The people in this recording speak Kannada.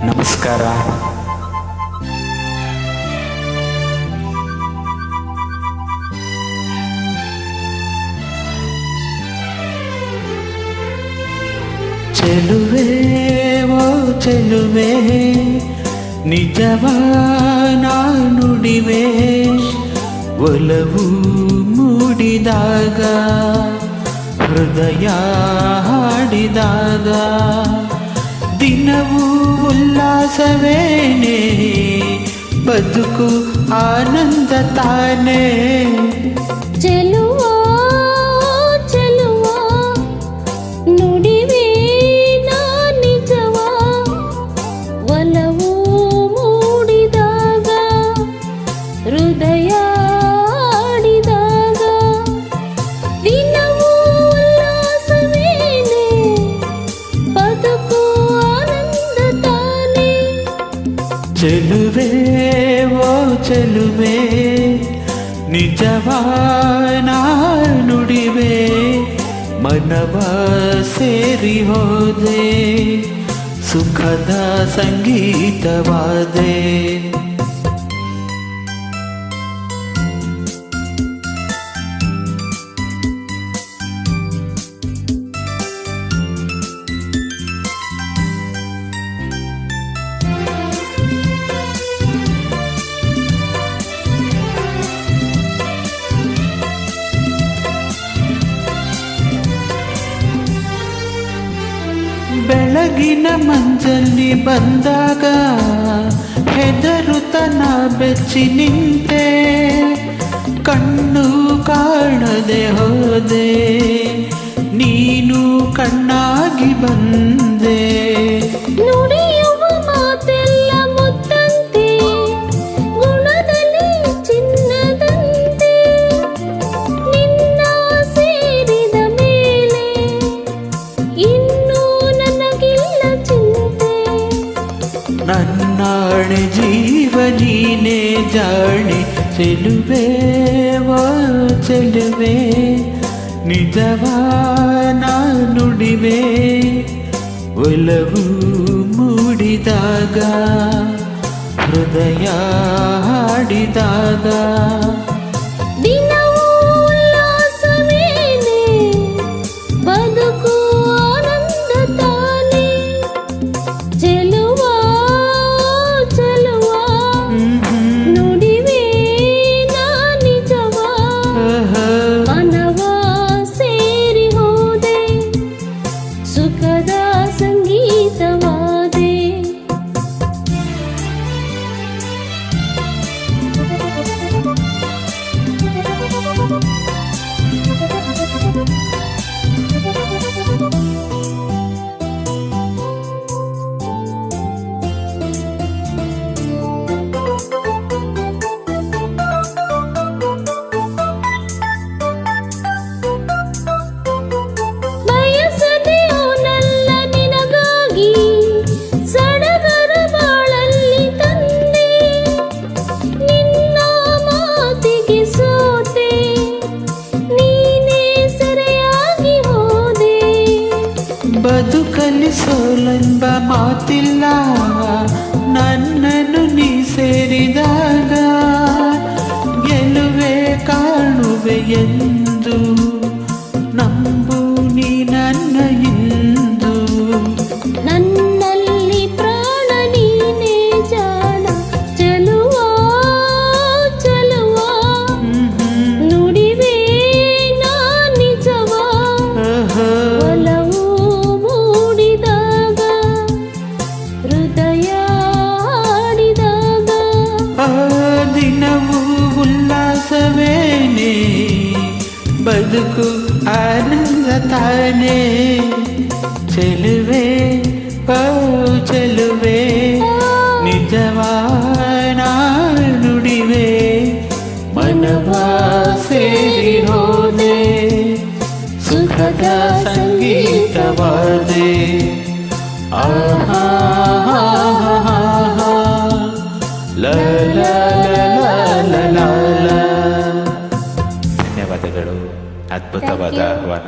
ನಮಸ್ಕಾರ. ಚೆಲುವೆ ಓ ಚೆಲುವೆ, ನಿಜವಾ ನುಡಿವೆ, ಒಲವು ಮೂಡಿದಾಗ, ಹೃದಯ ಹಾಡಿದಾಗ, ದಿನವೂ ಉಲ್ಲಾಸವೇನೆ, ಬದುಕು ಆನಂದ ತಾನೇ. ಚೆಲುವಾ ಚೆಲುವಾ ನುಡಿವೆ ನಾ ನಿಜವಾ, ಒಲವು ಮೂಡಿದಾಗ, ಹೃದಯ ಆಡಿದಾಗ, ದಿನವೂ ಉಲ್ಲಾಸವೇನೆ, ಬದುಕು ಆನಂದ ತಾನೇ. ಚೆಲುವೆ ಓ ಚೆಲುವೆ, ನಿಜವಾ ನುಡಿವೆ, ಮನವ ಸೇರಿ ಹೋದೆ, ಸುಖದ ಸಂಗೀತವಾದೆ. ಬೆಳಗಿನ ಮಂಜಲ್ಲಿ ಬಂದಾಗ ಹೆದರುತನ ಬೆಚ್ಚಿ ನಿಂತೆ, ಕಣ್ಣು ಕಾಣದೆ ಹೋದೆ, ನೀನು ಕಣ್ಣಾಗಿ ಬಂದೆ. ನುಡಿಯುವ ಮಾತೆಲ್ಲ ಮುತ್ತಂತೆ, ಗುಣದಲ್ಲಿ ಚಿನ್ನದಂತೆ, ನಿನ್ನ ಸೇರಿದ ಮೇಲೆ ಇನ್ನೂ ನನಗಿಲ್ಲ ಚಿಂತೆ. ನನ್ನಾಣೆ ಜೀವ ನೀನೇ ಜಾಣೆ, ಚೆಲುವೆ ಓ ಚೆಲುವೆ, ನಿಜವಾ ನುಡಿವೆ, ಒಲವು ಮೂಡಿದಾಗ, ಹೃದಯ ಹಾಡಿದಾಗ, ದಿನವೂ ಉಲ್ಲಾಸವೇನೆ, ಬದುಕು ಆನಂದ ತಾನೇ. ಚೆಲುವಾ ಚೆಲುವಾ ನುಡಿವೆ ನಾ ನಿಜವಾ, ಮನವ ಸೇರಿ ಹೋದೆ, ಸುಖದ ಸಂಗೀತವಾದೆ. ಬಯಸದೆಯೋ ನಲ್ಲ ನಿನಗಾಗಿ ಸಡಗರ ಬಾಳಲ್ಲಿ ತಂದೆ, ನಿನ್ನ ಮಾತಿಗೆ ಸೋತೆ, ನೀನೇ ಸೆರೆಯಾಗಿ ಹೋದೆ. ಬದುಕಲ್ಲಿ ಸೋಲೆಂಬ ಮಾತಿಲ್ಲ, ನನ್ನನ್ನು ನೀ ಸೇರಿದಾಗ, ಗೆಲುವೆ ಕಾಣುವೆ ಎಂದು ನಂಬು ನೀ ನನ್ನ ಇಂದು. ನನ್ನಲ್ಲಿ ಪ್ರಾಣ ನೀನೇ ಜಾಣ, ಚೆಲುವಾ ಚೆಲುವಾ ನುಡಿವೆ ನಾ ನಿಜವಾ, ಒಲವು ಮೂಡಿದಾಗ, ಹೃದಯ ಆಡಿದಾಗ, ಆ ದಿನವೂ ಉಲ್ಲಾಸವೇನೆ, ಬದುಕು ಆನಂದ ತಾನೇ. ಚೆಲುವೆ ಓ ಚೆಲುವೆ, ನಿಜವಾ ನುಡಿವೆ, ಮನವ ಸೇರಿ ಹೋದೆ, ಸುಖದ ಸಂಗೀತವಾದೆ. ಆಹಾ ಲ ಲ ಲ ಲ ಲ ಲ. ಧನ್ಯವಾದಗಳು. ಅದ್ಭುತವಾದ ಆಹ್ವಾನ.